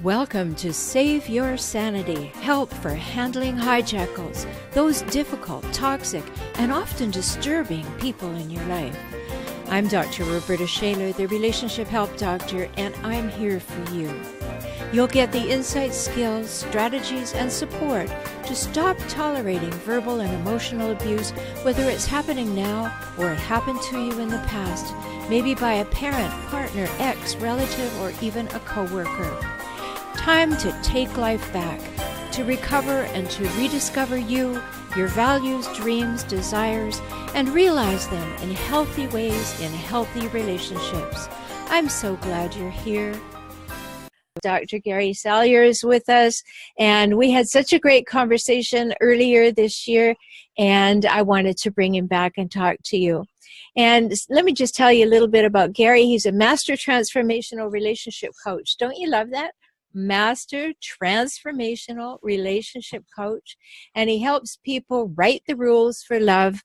Welcome to Save Your Sanity, help for handling hijackals, those difficult, toxic, and often disturbing people in your life. I'm Dr. Rhoberta Shaler, the Relationship Help Doctor, and I'm here for you. You'll get the insight, skills, strategies, and support to stop tolerating verbal and emotional abuse, whether it's happening now or it happened to you in the past, maybe by a parent, partner, ex, relative, or even a coworker. Time to take life back, to recover and to rediscover you, your values, dreams, desires, and realize them in healthy ways in healthy relationships. I'm so glad you're here. Dr. Gary Salyer is with us, and we had such a great conversation earlier this year, and I wanted to bring him back and talk to you. And let me just tell you a little bit about Gary. He's a master transformational relationship coach. Don't you love that? Master transformational relationship coach, and he helps people write the rules for love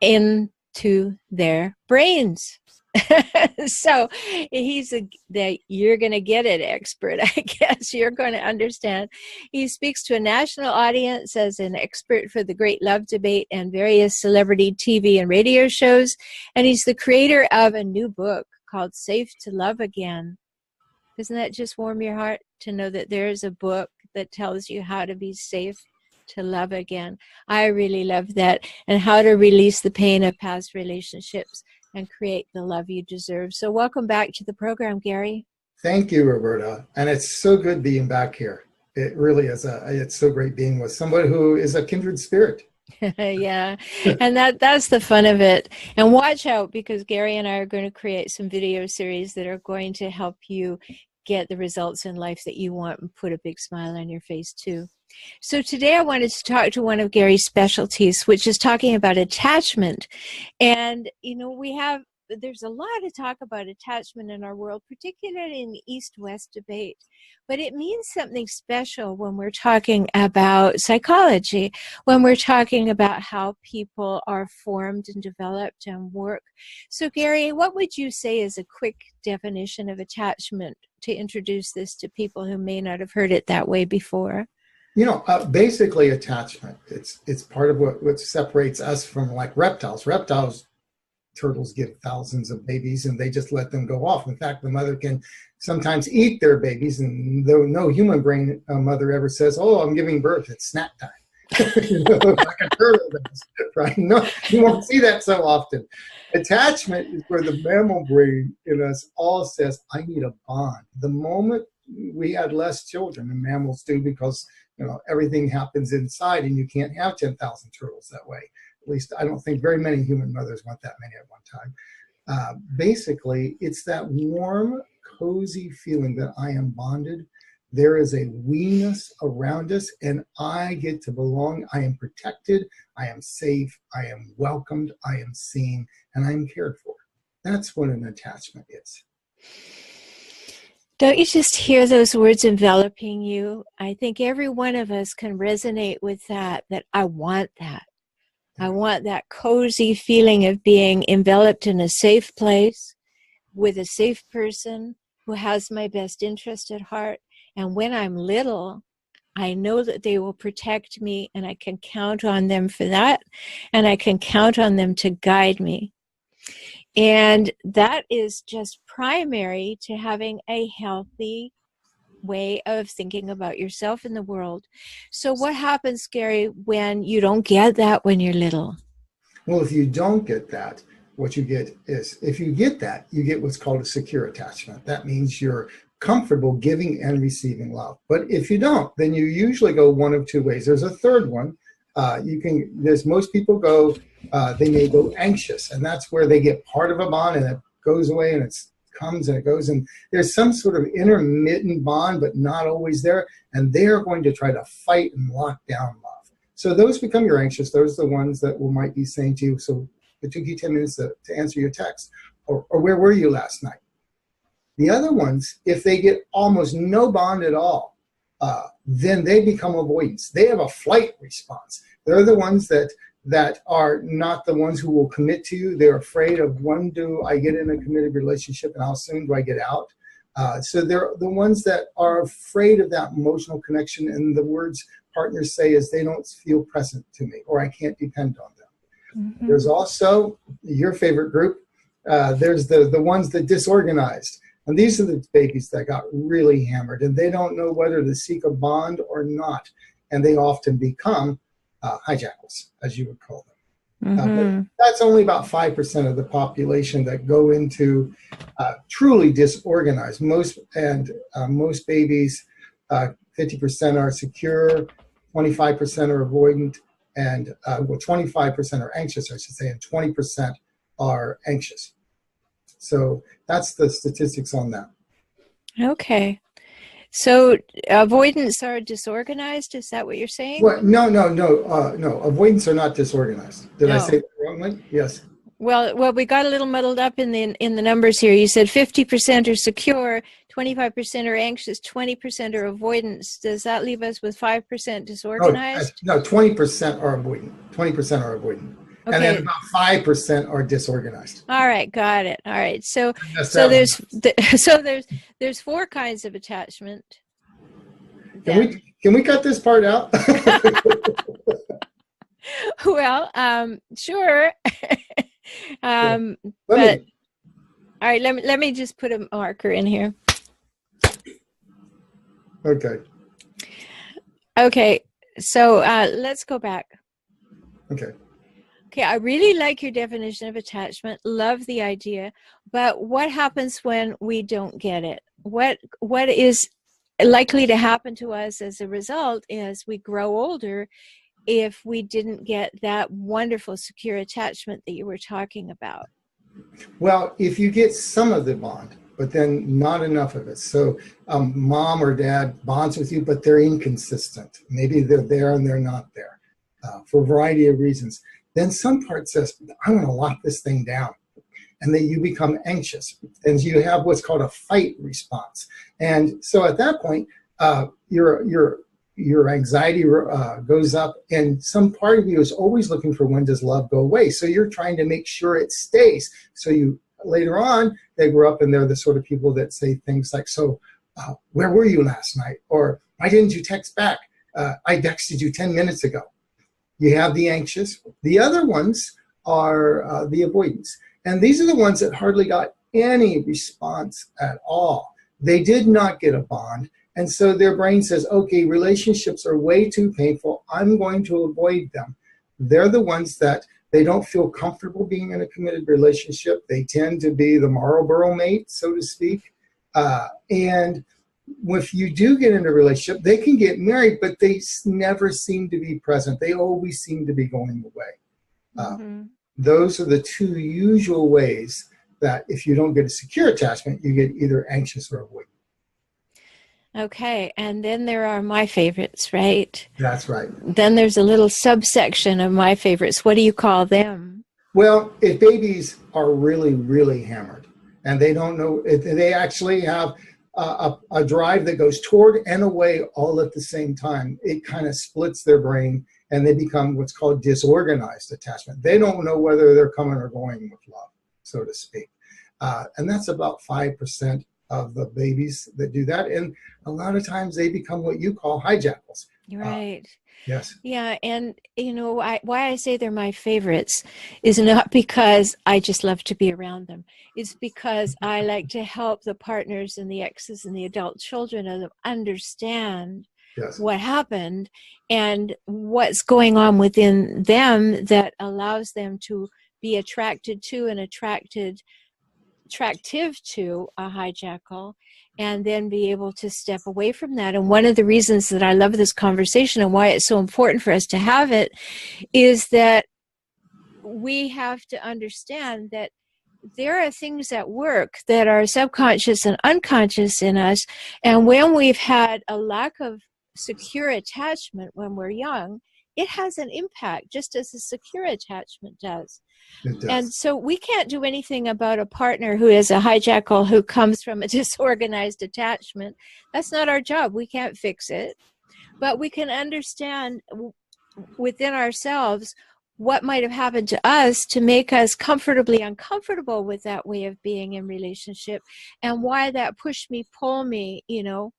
into their brains. So he's you're going to get it expert, I guess. You're going to understand. He speaks to a national audience as an expert for the Great Love Debate and various celebrity TV and radio shows, and he's the creator of a new book called Safe to Love Again. Doesn't that just warm your heart to know that there's a book that tells you how to be safe to love again? I really love that, and how to release the pain of past relationships and create the love you deserve. So welcome back to the program, Gary. Thank you, Rhoberta. And it's so good being back here. It really is. It's so great being with somebody who is a kindred spirit. Yeah, and that's the fun of it. And watch out, because Gary and I are going to create some video series that are going to help you get the results in life that you want and put a big smile on your face too. So today I wanted to talk to one of Gary's specialties, which is talking about attachment. And, you know, there's a lot of talk about attachment in our world, particularly in the East-West debate. But it means something special when we're talking about psychology, when we're talking about how people are formed and developed and work. So, Gary, what would you say is a quick definition of attachment to introduce this to people who may not have heard it that way before? You know, basically attachment, it's part of what separates us from like reptiles. Turtles give thousands of babies and they just let them go off. In fact, the mother can sometimes eat their babies, and though no human brain mother ever says, "Oh, I'm giving birth, it's snack time." Like a turtle does, right? No, you won't see that so often. Attachment is where the mammal brain in us all says, "I need a bond." The moment we had less children, and mammals do, because everything happens inside, and you can't have 10,000 turtles that way. At least I don't think very many human mothers want that many at one time. Basically, it's that warm, cozy feeling that I am bonded. There is a we-ness around us, and I get to belong. I am protected. I am safe. I am welcomed. I am seen, and I am cared for. That's what an attachment is. Don't you just hear those words enveloping you? I think every one of us can resonate with that I want that. I want that cozy feeling of being enveloped in a safe place with a safe person who has my best interest at heart. And when I'm little, I know that they will protect me, and I can count on them for that. And I can count on them to guide me. And that is just primary to having a healthy way of thinking about yourself in the world. So what happens, Gary, when you don't get that when you're little? Well, if you don't get that, what you get is, if you get that, you get what's called a secure attachment. That means you're comfortable giving and receiving love. But if you don't, then you usually go one of two ways. There's a third one. Most people go, they may go anxious, and that's where they get part of a bond and it goes away, and it comes and it goes, and there's some sort of intermittent bond, but not always there, and they're going to try to fight and lock down love. So those become your anxious. Those are the ones that might be saying to you, so it took you 10 minutes to answer your text, or where were you last night? The other ones, if they get almost no bond at all, then they become avoidance. They have a flight response. They're the ones that are not the ones who will commit to you. They're afraid of, when do I get in a committed relationship and how soon do I get out? So they're the ones that are afraid of that emotional connection, and the words partners say is they don't feel present to me, or I can't depend on them. Mm-hmm. There's also your favorite group. There's the ones that disorganized. And these are the babies that got really hammered, and they don't know whether to seek a bond or not. And they often become hijackals, as you would call them. Mm-hmm. But that's only about 5% of the population that go into truly disorganized. Most babies, 50% are secure, 25% are avoidant, and 25% are anxious, I should say, and 20% are anxious. So that's the statistics on that. Okay. So avoidance are disorganized, is that what you're saying? Well, no. Avoidance are not disorganized. Did I say that wrongly? Yes. Well, we got a little muddled up in the numbers here. You said 50% are secure, 25% are anxious, 20% are avoidance. Does that leave us with 5% disorganized? No, 20% are avoidant. 20% are avoidant. Okay. And then about 5% are disorganized. All right, got it. All right, so there's 4 kinds of attachment. Can we cut this part out? Well, sure. All right, let me just put a marker in here. Okay, so let's go back. Okay, I really like your definition of attachment, love the idea, but what happens when we don't get it? What is likely to happen to us as a result as we grow older if we didn't get that wonderful secure attachment that you were talking about? Well, if you get some of the bond, but then not enough of it. So mom or dad bonds with you, but they're inconsistent. Maybe they're there and they're not there for a variety of reasons. Then some part says, I want to lock this thing down. And then you become anxious. And you have what's called a fight response. And so at that point, your anxiety goes up, and some part of you is always looking for when does love go away. So you're trying to make sure it stays. So you later on, they grow up and they're the sort of people that say things like, so where were you last night? Or why didn't you text back? I texted you 10 minutes ago. You have the anxious. The other ones are the avoidance. And these are the ones that hardly got any response at all. They did not get a bond. And so their brain says, okay, relationships are way too painful. I'm going to avoid them. They're the ones that they don't feel comfortable being in a committed relationship. They tend to be the Marlboro mate, so to speak. And if you do get in a relationship, they can get married, but they never seem to be present. They always seem to be going away. Those are the 2 usual ways that if you don't get a secure attachment, you get either anxious or avoidant. Okay, and then there are my favorites, right? That's right. Then there's a little subsection of my favorites. What do you call them? Well, if babies are really, really hammered and they don't know, if they actually have a drive that goes toward and away all at the same time, it kind of splits their brain and they become what's called disorganized attachment. They don't know whether they're coming or going with love, so to speak. And that's about 5% of the babies that do that. And a lot of times they become what you call hijackals. Right. Yes. Yeah, and you know why I say they're my favorites is not because I just love to be around them. It's because I like to help the partners and the exes and the adult children of them understand what happened and what's going on within them that allows them to be attracted to and attractive to a hijackal, and then be able to step away from that. And one of the reasons that I love this conversation and why it's so important for us to have it is that we have to understand that there are things at work that are subconscious and unconscious in us, and when we've had a lack of secure attachment when we're young, it has an impact just as a secure attachment does. And so we can't do anything about a partner who is a hijackal who comes from a disorganized attachment. That's not our job. We can't fix it. But we can understand within ourselves what might have happened to us to make us comfortably uncomfortable with that way of being in relationship, and why that pushed me, pull me, you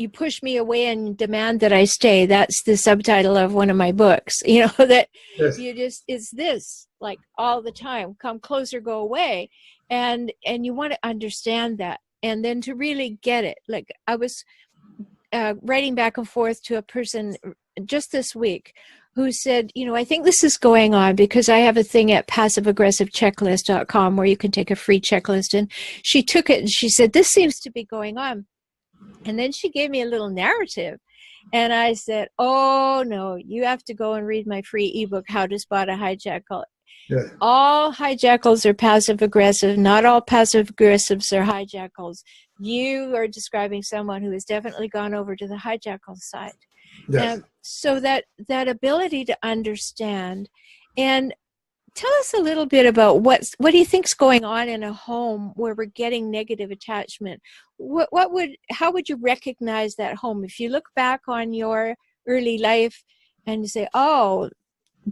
push me away and demand that I stay. That's the subtitle of one of my books, that Yes. you just, it's this, like all the time, come closer, go away. And you want to understand that. And then to really get it. Like I was writing back and forth to a person just this week who said, I think this is going on because I have a thing at passiveaggressivechecklist.com where you can take a free checklist. And she took it and she said, this seems to be going on. And then she gave me a little narrative. And I said, oh, no, you have to go and read my free ebook, How to Spot a Hijackal. Yeah. All hijackals are passive aggressive. Not all passive aggressives are hijackals. You are describing someone who has definitely gone over to the hijackal side. Yes. So that ability to understand. And tell us a little bit about what do you think's going on in a home where we're getting negative attachment? How would you recognize that home if you look back on your early life and you say, oh,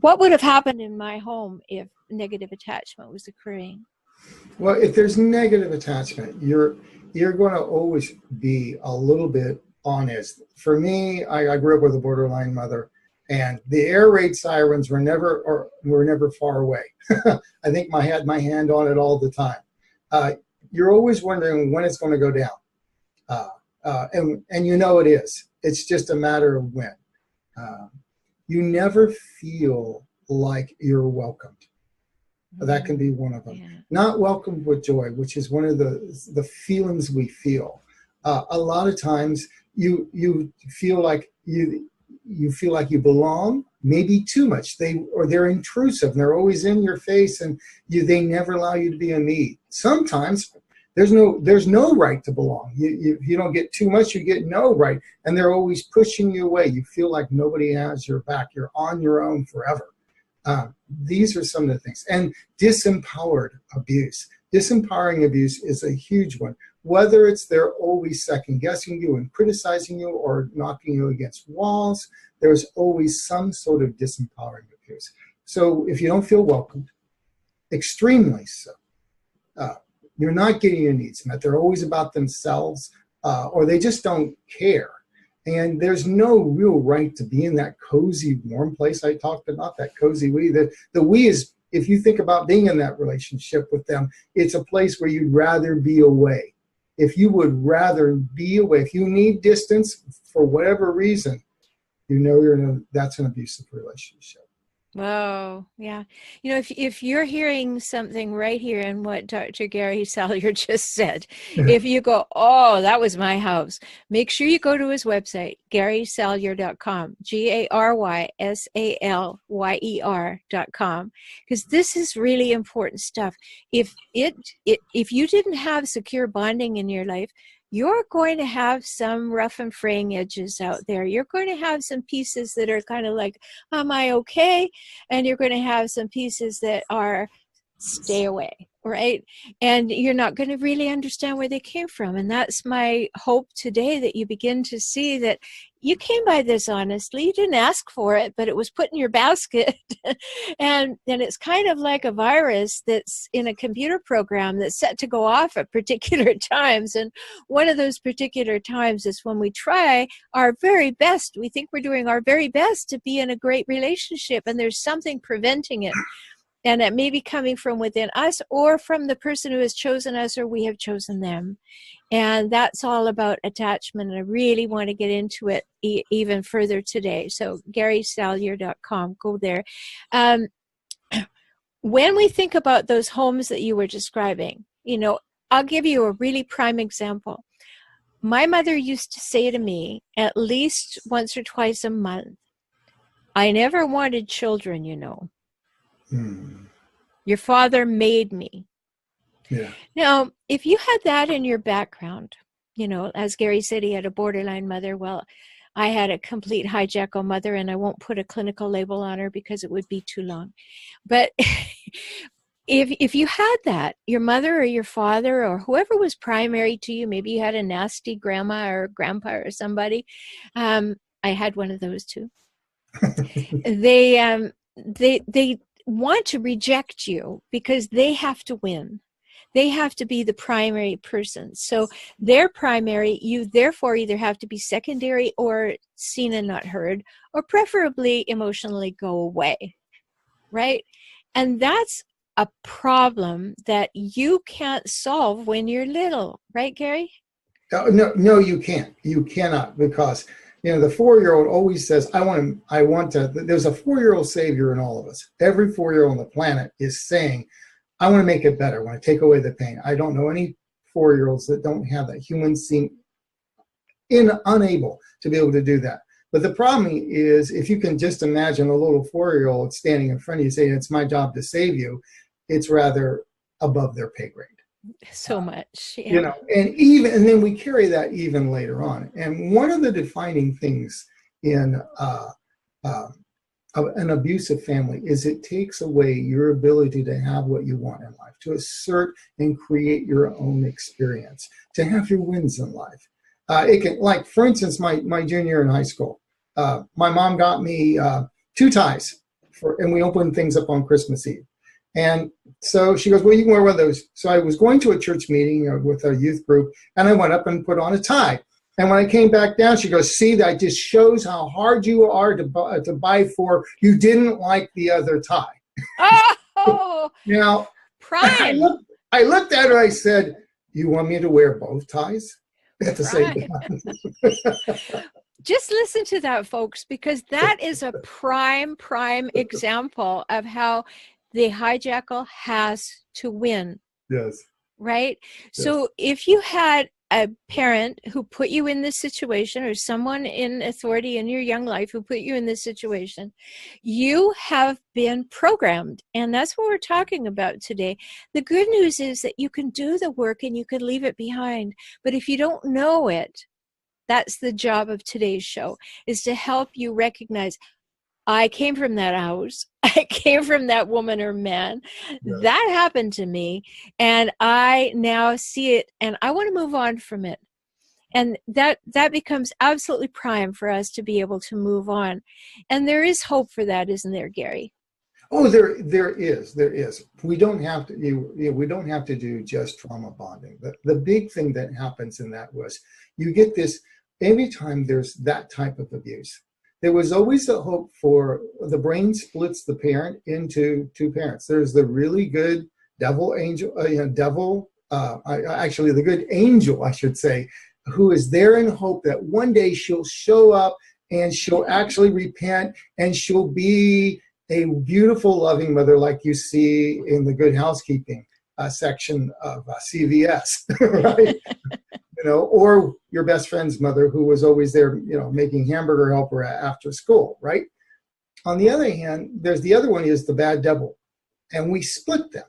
what would have happened in my home if negative attachment was occurring? Well, if there's negative attachment, you're going to always be a little bit honest. For me, I grew up with a borderline mother, and the air raid sirens were never far away. I think I had my hand on it all the time. You're always wondering when it's going to go down, and it is. It's just a matter of when. You never feel like you're welcomed. That can be one of them. Yeah. Not welcomed with joy, which is one of the feelings we feel. A lot of times you feel like you feel like you belong, maybe too much. They're intrusive and they're always in your face, and they never allow you to be in need. Sometimes there's no right to belong. You don't get too much, you get no right, and they're always pushing you away. You feel like nobody has your back. You're on your own forever. These are some of the things. And disempowered abuse. Disempowering abuse is a huge one. Whether it's they're always second guessing you and criticizing you or knocking you against walls, there's always some sort of disempowering abuse. So if you don't feel welcomed, extremely so, you're not getting your needs met. They're always about themselves, or they just don't care. And there's no real right to be in that cozy, warm place I talked about, that cozy we. The we is, if you think about being in that relationship with them, it's a place where you'd rather be away. If you would rather be away, if you need distance for whatever reason, that's an abusive relationship. Oh, yeah. If you're hearing something right here in what Dr. Gary Salyer just said, if you go, oh, that was my house, make sure you go to his website, GarySalyer.com, GarySalyer.com, because this is really important stuff. If you didn't have secure bonding in your life, you're going to have some rough and fraying edges out there. You're going to have some pieces that are kind of like, am I okay? And you're going to have some pieces that are stay away, right? And you're not going to really understand where they came from. And that's my hope today, that you begin to see that you came by this honestly. You didn't ask for it, but it was put in your basket. and it's kind of like a virus that's in a computer program that's set to go off at particular times. And one of those particular times is when we try our very best. We think we're doing our very best to be in a great relationship, and there's something preventing it. And it may be coming from within us or from the person who has chosen us, or we have chosen them. And that's all about attachment. And I really want to get into it even further today. So GarySalyer.com, go there. When we think about those homes that you were describing, I'll give you a really prime example. My mother used to say to me at least once or twice a month, I never wanted children, Your father made me. Yeah. Now, if you had that in your background, as Gary said, he had a borderline mother. Well, I had a complete hijackal mother, and I won't put a clinical label on her because it would be too long. But if you had that, your mother or your father or whoever was primary to you, maybe you had a nasty grandma or grandpa or somebody. I had one of those too. They want to reject you because they have to win. They have to be the primary person. So they're primary. You therefore either have to be secondary or seen and not heard, or preferably emotionally go away, right? And that's a problem that you can't solve when you're little, right, Gary? No, you can't. You cannot, because the 4-year-old always says, I want to. There's a 4-year-old savior in all of us. Every 4-year-old on the planet is saying, I want to make it better. I want to take away the pain. I don't know any 4-year-olds that don't have that. Humans seem unable to be able to do that. But the problem is, if you can just imagine a little 4-year-old standing in front of you saying, it's my job to save you, it's rather above their pay grade. So much, yeah. And then we carry that even later on. And one of the defining things in an abusive family is it takes away your ability to have what you want in life, to assert and create your own experience, to have your wins in life. It can, like, for instance, my junior year in high school, my mom got me 2 ties, and we opened things up on Christmas Eve. And so she goes, well, you can wear one of those. So I was going to a church meeting with a youth group, and I went up and put on a tie. And when I came back down, she goes, see, that just shows how hard you are to buy for. You didn't like the other tie. Oh, now, prime. I looked at her, I said, you want me to wear both ties at the same time? Just listen to that, folks, because that is a prime example of how the hijackal has to win. Yes. Right? Yes. So if you had a parent who put you in this situation, or someone in authority in your young life who put you in this situation, you have been programmed. And that's what we're talking about today. The good news is that you can do the work and you can leave it behind. But if you don't know it, that's the job of today's show, is to help you recognize, I came from that house. I came from that woman or man. Yes. That happened to me. And I now see it and I want to move on from it. And that becomes absolutely prime for us to be able to move on. And there is hope for that, isn't there, Gary? Oh, there is. We don't have to. We don't have to do just trauma bonding. The big thing that happens in that was, you get this every time there's that type of abuse. There was always a hope for, the brain splits the parent into 2 parents. There's the really good devil angel, actually the good angel, I should say, who is there in hope that one day she'll show up and she'll actually repent and she'll be a beautiful, loving mother like you see in the Good Housekeeping section of CVS, right? Or your best friend's mother who was always there, making hamburger helper after school, right? On the other hand, there's the other one is the bad devil, and we split them.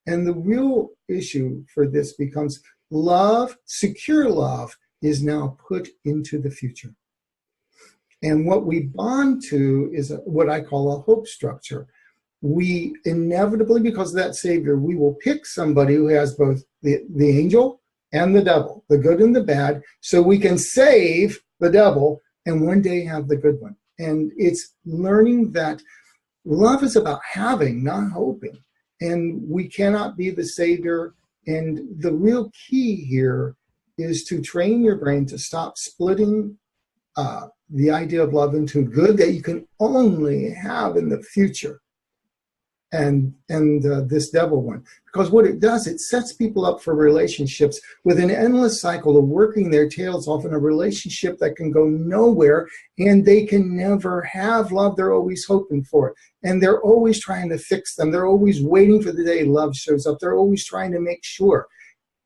And the real issue for this becomes love, secure love, is now put into the future. And what we bond to is what I call a hope structure. We inevitably, because of that savior, we will pick somebody who has both the angel and the devil, the good and the bad, so we can save the devil and one day have the good one. And it's learning that love is about having, not hoping. And we cannot be the savior. And the real key here is to train your brain to stop splitting the idea of love into good that you can only have in the future, and this devil one. Because what it does, it sets people up for relationships with an endless cycle of working their tails off in a relationship that can go nowhere, and they can never have love. They're always hoping for it, and they're always trying to fix them. They're always waiting for the day love shows up. They're always trying to make sure.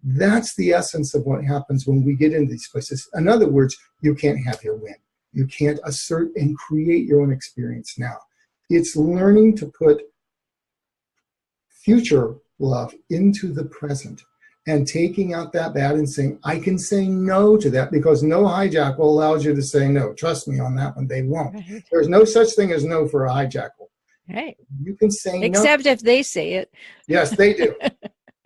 That's the essence of what happens when we get into these places. In other words, you can't have your win. You can't assert and create your own experience now. It's learning to put future love into the present and taking out that bad and saying, I can say no to that, because no hijackal allows you to say no. Trust me on that one, they won't. Right. There's no such thing as no for a hijackal. Right. You can say except no. If they say it. Yes, they do.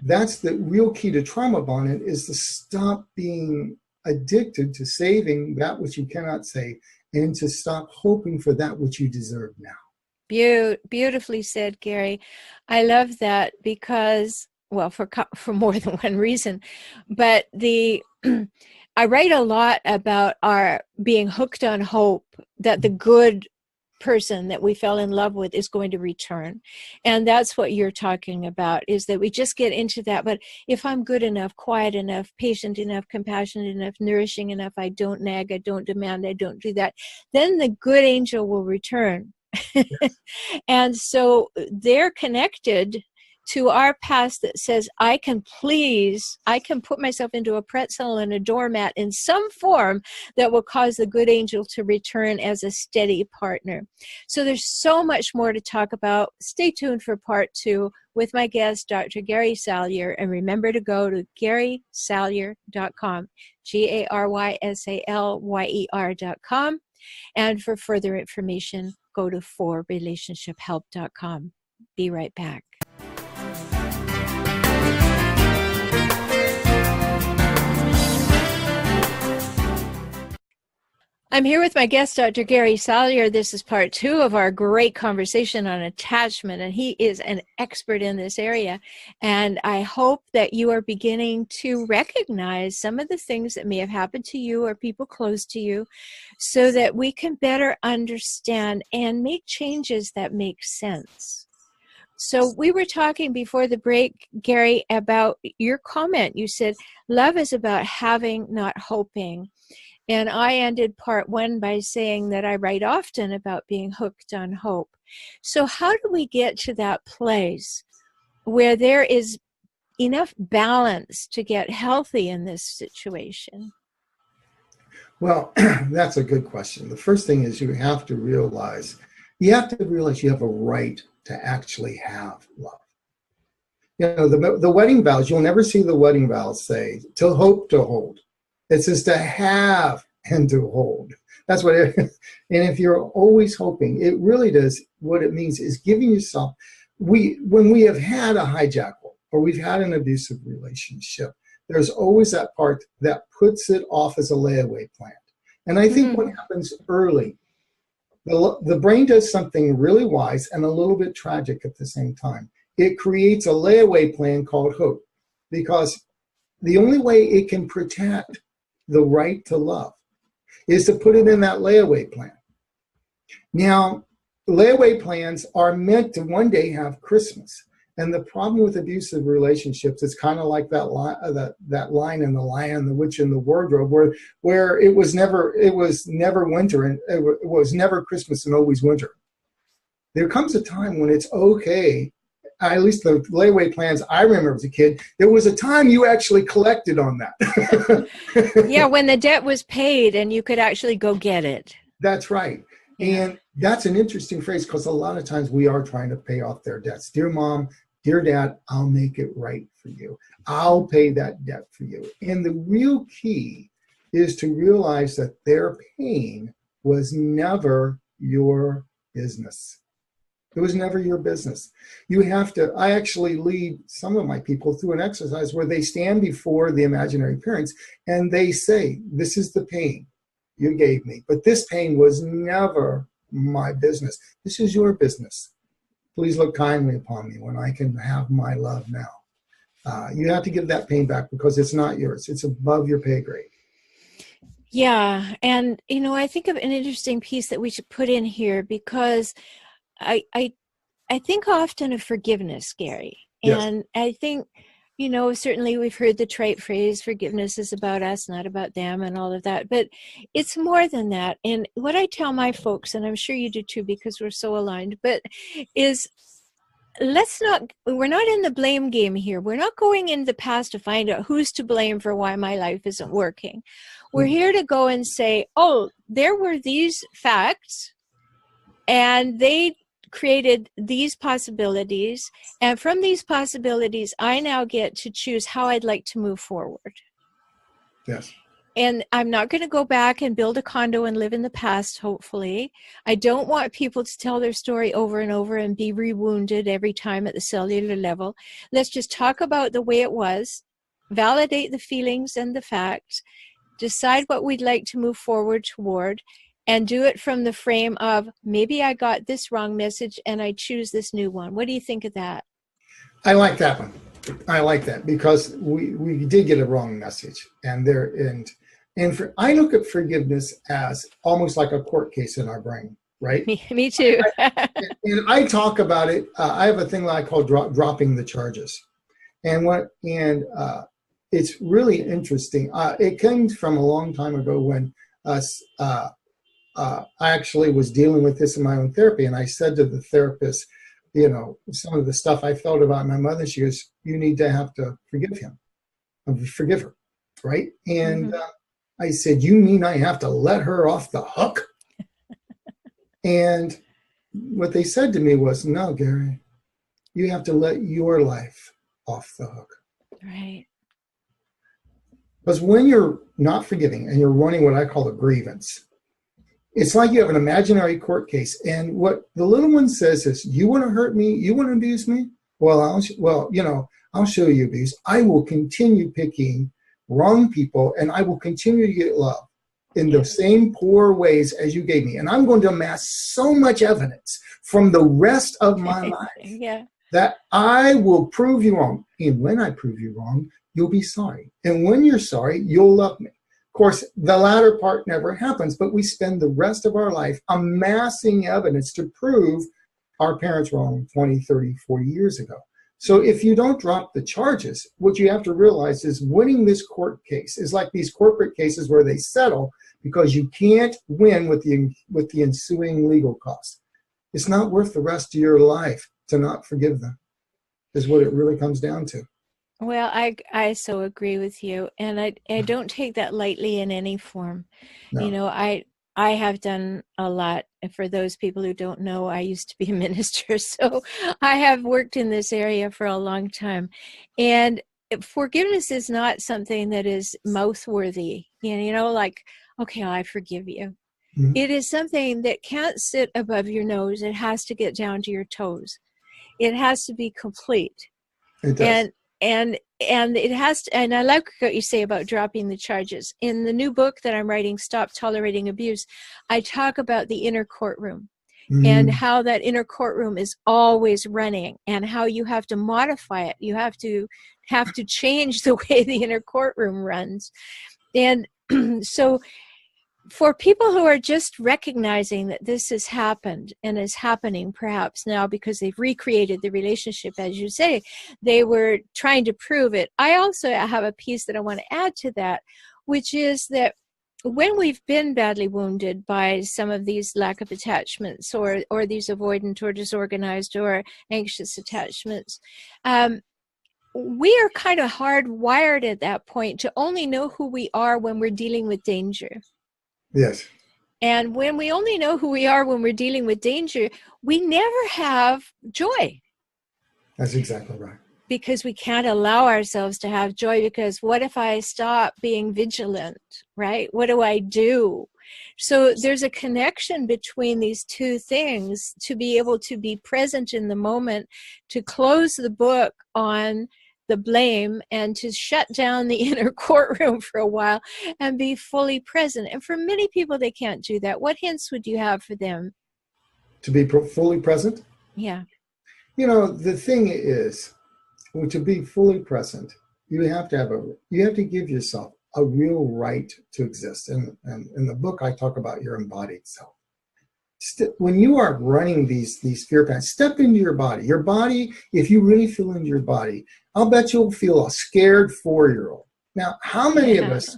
That's the real key to trauma bonding, is to stop being addicted to saving that which you cannot save and to stop hoping for that which you deserve now. Beautifully said, Gary. I love that because, well, for more than one reason, but I write a lot about our being hooked on hope that the good person that we fell in love with is going to return. And that's what you're talking about, is that we just get into that. But if I'm good enough, quiet enough, patient enough, compassionate enough, nourishing enough, I don't nag, I don't demand, I don't do that, then the good angel will return. And so they're connected to our past that says, I can put myself into a pretzel and a doormat in some form that will cause the good angel to return as a steady partner. So there's so much more to talk about. Stay tuned for part 2 with my guest, Dr. Gary Salyer. And remember to go to GarySalyer.com, GarySalyer.com. And for further information, go to forrelationshiphelp.com. Be right back. I'm here with my guest, Dr. Gary Salyer. This is part 2 of our great conversation on attachment, and he is an expert in this area. And I hope that you are beginning to recognize some of the things that may have happened to you or people close to you, so that we can better understand and make changes that make sense. So we were talking before the break, Gary, about your comment. You said, love is about having, not hoping. And I ended part 1 by saying that I write often about being hooked on hope. So how do we get to that place where there is enough balance to get healthy in this situation? Well, that's a good question. The first thing is you have to realize you have a right to actually have love. You know, the wedding vows, you'll never see the wedding vows say, to hope to hold. It says to have and to hold. That's what it is. And if you're always hoping, it really does, what it means is giving yourself, when we have had a hijackal or we've had an abusive relationship, there's always that part that puts it off as a layaway plan. And I think what happens early, the brain does something really wise and a little bit tragic at the same time. It creates a layaway plan called hope, because the only way it can protect the right to love is to put it in that layaway plan. Now, layaway plans are meant to one day have Christmas. And the problem with abusive relationships is kind of like that line in The Lion, the Witch, and the Wardrobe, where it was never winter, and it was never Christmas and always winter. There comes a time when it's okay. At least the layaway plans I remember as a kid, there was a time you actually collected on that. Yeah, when the debt was paid and you could actually go get it. That's right. Yeah. And that's an interesting phrase, because a lot of times we are trying to pay off their debts. Dear mom, dear dad, I'll make it right for you. I'll pay that debt for you. And the real key is to realize that their pain was never your business. It was never your business. You have to, I actually lead some of my people through an exercise where they stand before the imaginary parents and they say, this is the pain you gave me, but this pain was never my business. This is your business. Please look kindly upon me when I can have my love now. You have to give that pain back because it's not yours. It's above your pay grade. Yeah. And, you know, I think of an interesting piece that we should put in here, because I think often of forgiveness, Gary. And yes. I think, you know, certainly we've heard the trite phrase, forgiveness is about us, not about them, and all of that. But it's more than that. And what I tell my folks, and I'm sure you do too, because we're so aligned, but is we're not in the blame game here. We're not going in the past to find out who's to blame for why my life isn't working. We're here to go and say, oh, there were these facts, and they created these possibilities, and from these possibilities I now get to choose how I'd like to move forward. Yes. And I'm not going to go back and build a condo and live in the past, hopefully. I don't want people to tell their story over and over and be rewounded every time at the cellular level. Let's just talk about the way it was, validate the feelings and the facts, decide what we'd like to move forward toward, And do it from the frame of, maybe I got this wrong message and I choose this new one. What do you think of that? I like that one. I like that because we did get a wrong message, and I look at forgiveness as almost like a court case in our brain, right? Me too. And I talk about it. I have a thing that I call dropping the charges, and it's really interesting. It came from a long time ago when I actually was dealing with this in my own therapy, and I said to the therapist, some of the stuff I felt about my mother. She goes, "You need to have to forgive her, right?" And I said, "You mean I have to let her off the hook?" And what they said to me was, "No, Gary, you have to let your life off the hook." Right. Because when you're not forgiving and you're running what I call a grievance, it's like you have an imaginary court case. And what the little one says is, "You want to hurt me? You want to abuse me? Well, I'll show you abuse. I will continue picking wrong people, and I will continue to get love in the same poor ways as you gave me. And I'm going to amass so much evidence from the rest of my life that I will prove you wrong. And when I prove you wrong, you'll be sorry. And when you're sorry, you'll love me." Of course, the latter part never happens, but we spend the rest of our life amassing evidence to prove our parents wrong 20, 30, 40 years ago. So if you don't drop the charges, what you have to realize is winning this court case is like these corporate cases where they settle because you can't win with the ensuing legal costs. It's not worth the rest of your life to not forgive them, is what it really comes down to. Well, I so agree with you, and I don't take that lightly in any form. No. I have done a lot. For those people who don't know, I used to be a minister, so I have worked in this area for a long time. And forgiveness is not something that is mouth-worthy, like, okay, I forgive you. Mm-hmm. It is something that can't sit above your nose. It has to get down to your toes. It has to be complete. It does. And it has to, and I like what you say about dropping the charges. In the new book that I'm writing, Stop Tolerating Abuse, I talk about the inner courtroom and how that inner courtroom is always running, and how you have to modify it. You have to change the way the inner courtroom runs. And so for people who are just recognizing that this has happened and is happening perhaps now because they've recreated the relationship, as you say, they were trying to prove it. I also have a piece that I want to add to that, which is that when we've been badly wounded by some of these lack of attachments or these avoidant or disorganized or anxious attachments, we are kind of hardwired at that point to only know who we are when we're dealing with danger. Yes. And when we only know who we are when we're dealing with danger, we never have joy. That's exactly right. Because we can't allow ourselves to have joy, because what if I stop being vigilant, right? What do I do? So there's a connection between these two things to be able to be present in the moment, to close the book on the blame, and to shut down the inner courtroom for a while and be fully present. And for many people, they can't do that. What hints would you have for them? To be fully present? Yeah. The thing is, to be fully present, you have to give yourself a real right to exist. And in the book, I talk about your embodied self. When you are running these fear patterns, step into your body. Your body, if you really feel into your body, I'll bet you'll feel a scared 4-year-old. Now, how many of us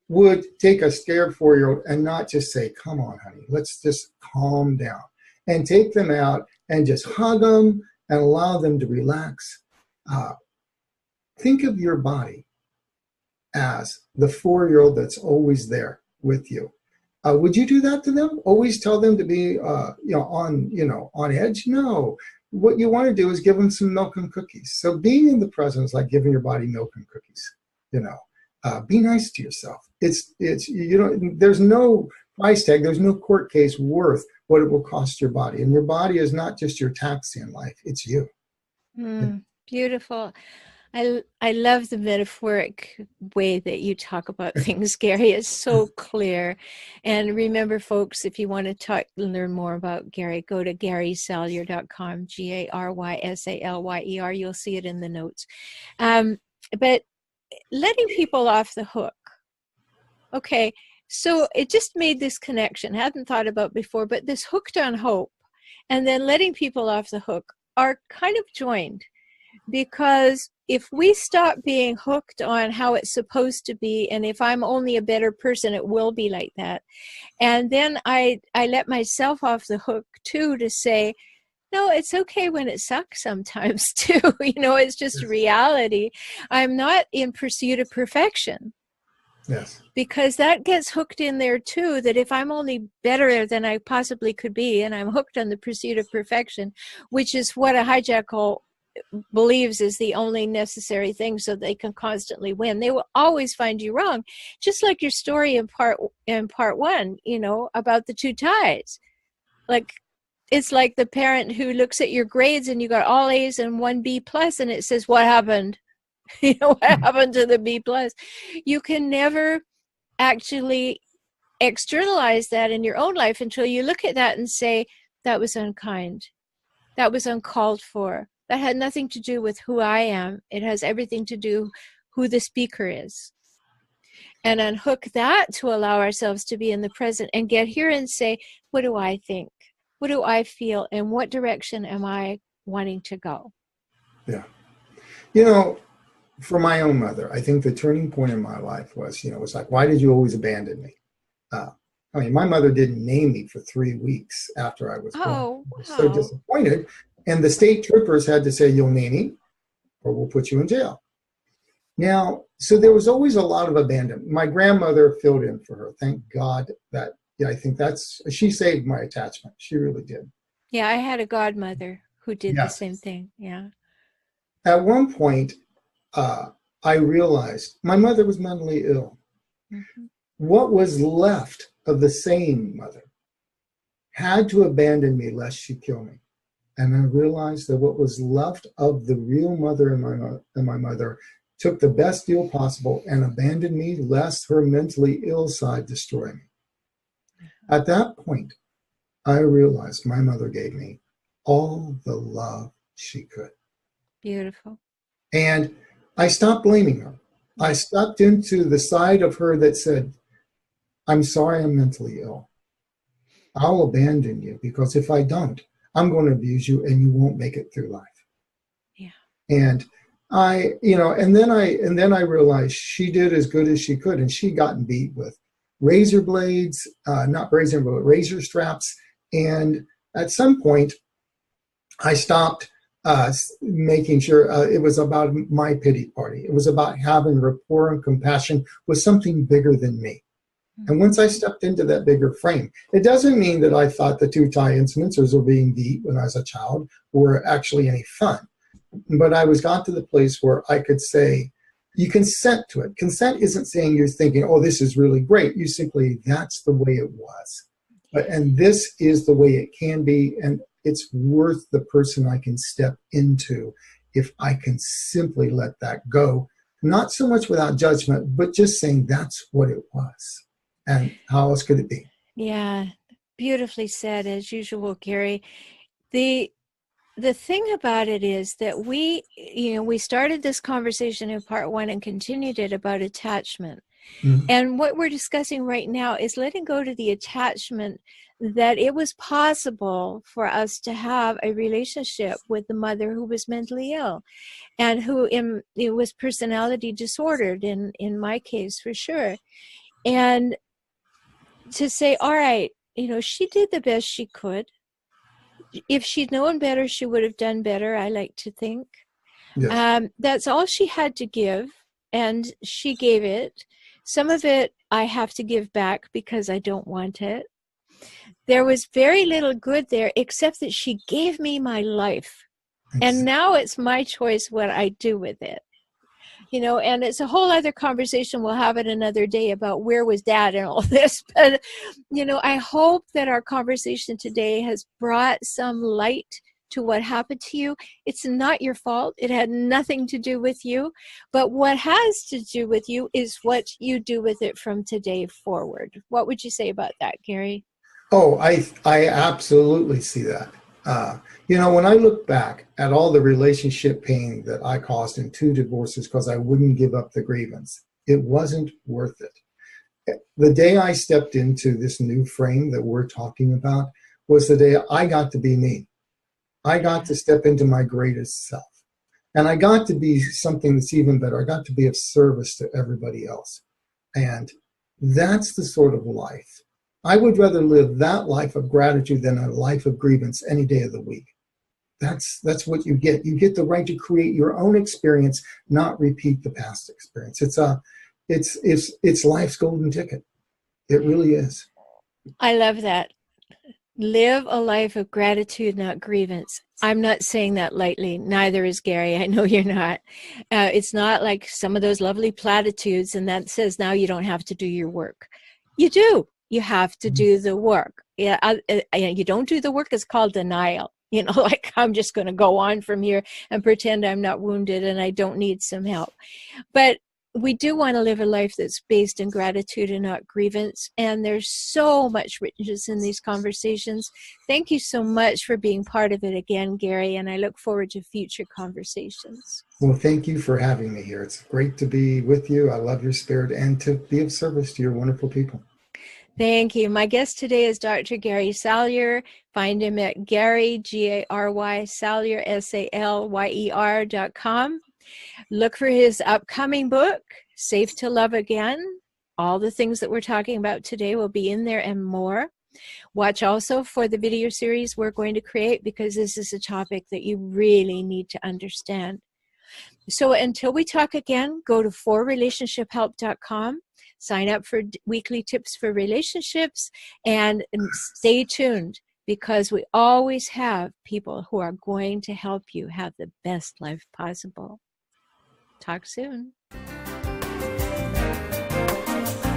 would take a scared 4-year-old and not just say, "Come on, honey, let's just calm down," and take them out and just hug them and allow them to relax? Think of your body as the 4-year-old that's always there with you. Would you do that to them? Always tell them to be, on edge? No. What you want to do is give them some milk and cookies. So being in the present is like giving your body milk and cookies. Be nice to yourself. There's no price tag. There's no court case worth what it will cost your body. And your body is not just your taxi in life. It's you. Beautiful. I love the metaphoric way that you talk about things, Gary. It's so clear. And remember, folks, if you want to learn more about Gary, go to GarySalyer.com, GarySalyer. You'll see it in the notes. But letting people off the hook. Okay, so it just made this connection. Hadn't thought about before, but this hooked on hope and then letting people off the hook are kind of joined. Because if we stop being hooked on how it's supposed to be, and if I'm only a better person, it will be like that. And then I let myself off the hook too, to say, no, it's okay when it sucks sometimes too. It's just reality. I'm not in pursuit of perfection. Yes. Because that gets hooked in there too, that if I'm only better than I possibly could be, and I'm hooked on the pursuit of perfection, which is what a hijackal believes is the only necessary thing so they can constantly win. They will always find you wrong. Just like your story in part one, about the two ties. Like, it's like the parent who looks at your grades and you got all A's and 1 B plus, and it says, what happened? What happened to the B plus? You can never actually externalize that in your own life until you look at that and say, that was unkind. That was uncalled for. That had nothing to do with who I am. It has everything to do who the speaker is. And unhook that to allow ourselves to be in the present and get here and say, what do I think? What do I feel? And what direction am I wanting to go? Yeah. For my own mother, I think the turning point in my life was, was like, why did you always abandon me? My mother didn't name me for 3 weeks after I was born. I was so disappointed. And the state troopers had to say, you'll name me or we'll put you in jail. Now, so there was always a lot of abandonment. My grandmother filled in for her. Thank God that, I think she saved my attachment. She really did. Yeah, I had a godmother who did the same thing. Yeah. At one point, I realized my mother was mentally ill. Mm-hmm. What was left of the sane mother had to abandon me lest she kill me. And I realized that what was left of the real mother and my mother took the best deal possible and abandoned me lest her mentally ill side destroy me. At that point, I realized my mother gave me all the love she could. Beautiful. And I stopped blaming her. I stepped into the side of her that said, I'm sorry I'm mentally ill. I'll abandon you because if I don't, I'm going to abuse you and you won't make it through life. Yeah. And and then I realized she did as good as she could, and she got beat with razor blades, not razor, but razor straps. And at some point, I stopped making sure it was about my pity party. It was about having rapport and compassion with something bigger than me. And once I stepped into that bigger frame, it doesn't mean that I thought the two-tie incidents or being beat when I was a child were actually any fun. But I got to the place where I could say, you consent to it. Consent isn't saying you're thinking, oh, this is really great. You simply, that's the way it was. And this is the way it can be. And it's worth the person I can step into if I can simply let that go. Not so much without judgment, but just saying that's what it was. And how else could it be? Yeah, beautifully said, as usual, Gary. The thing about it is that we started this conversation in part one and continued it about attachment. Mm-hmm. And what we're discussing right now is letting go to the attachment that it was possible for us to have a relationship with the mother who was mentally ill and who was personality disordered in my case, for sure. And to say, all right, she did the best she could. If she'd known better, she would have done better, I like to think. Yes. That's all she had to give, and she gave it. Some of it I have to give back because I don't want it. There was very little good there, except that she gave me my life. And now it's my choice what I do with it. And it's a whole other conversation. We'll have it another day about where was Dad and all this. But, I hope that our conversation today has brought some light to what happened to you. It's not your fault. It had nothing to do with you. But what has to do with you is what you do with it from today forward. What would you say about that, Gary? Oh, I absolutely see that. When I look back at all the relationship pain that I caused in 2 divorces because I wouldn't give up the grievance, it wasn't worth it. The day I stepped into this new frame that we're talking about was the day I got to be me. I got to step into my greatest self. And I got to be something that's even better. I got to be of service to everybody else. And that's the sort of life. I would rather live that life of gratitude than a life of grievance any day of the week. That's what you get. You get the right to create your own experience, not repeat the past experience. It's life's golden ticket. It really is. I love that. Live a life of gratitude, not grievance. I'm not saying that lightly. Neither is Gary. I know you're not. It's not like some of those lovely platitudes and that says now you don't have to do your work. You do. You have to do the work. Yeah, you don't do the work. It's called denial. Like I'm just going to go on from here and pretend I'm not wounded and I don't need some help. But we do want to live a life that's based in gratitude and not grievance. And there's so much richness in these conversations. Thank you so much for being part of it again, Gary. And I look forward to future conversations. Well, thank you for having me here. It's great to be with you. I love your spirit and to be of service to your wonderful people. Thank you. My guest today is Dr. Gary Salyer. Find him at Gary, Gary, Salyer, SALYER.com. Look for his upcoming book, Safe to Love Again. All the things that we're talking about today will be in there and more. Watch also for the video series we're going to create because this is a topic that you really need to understand. So until we talk again, go to forrelationshiphelp.com. Sign up for weekly tips for relationships and stay tuned because we always have people who are going to help you have the best life possible. Talk soon.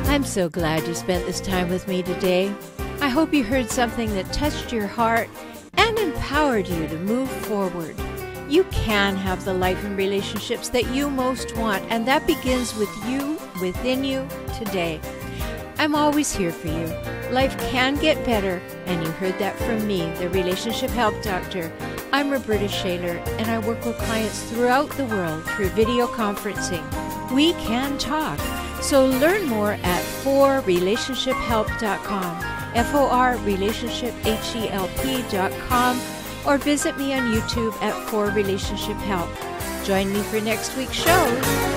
I'm so glad you spent this time with me today. I hope you heard something that touched your heart and empowered you to move forward. You can have the life and relationships that you most want, and that begins with you, within you, today. I'm always here for you. Life can get better, and you heard that from me, the Relationship Help Doctor. I'm Rhoberta Shaler, and I work with clients throughout the world through video conferencing. We can talk. So learn more at forrelationshiphelp.com, forrelationshiphelp.com, or visit me on YouTube at For Relationship Help. Join me for next week's show.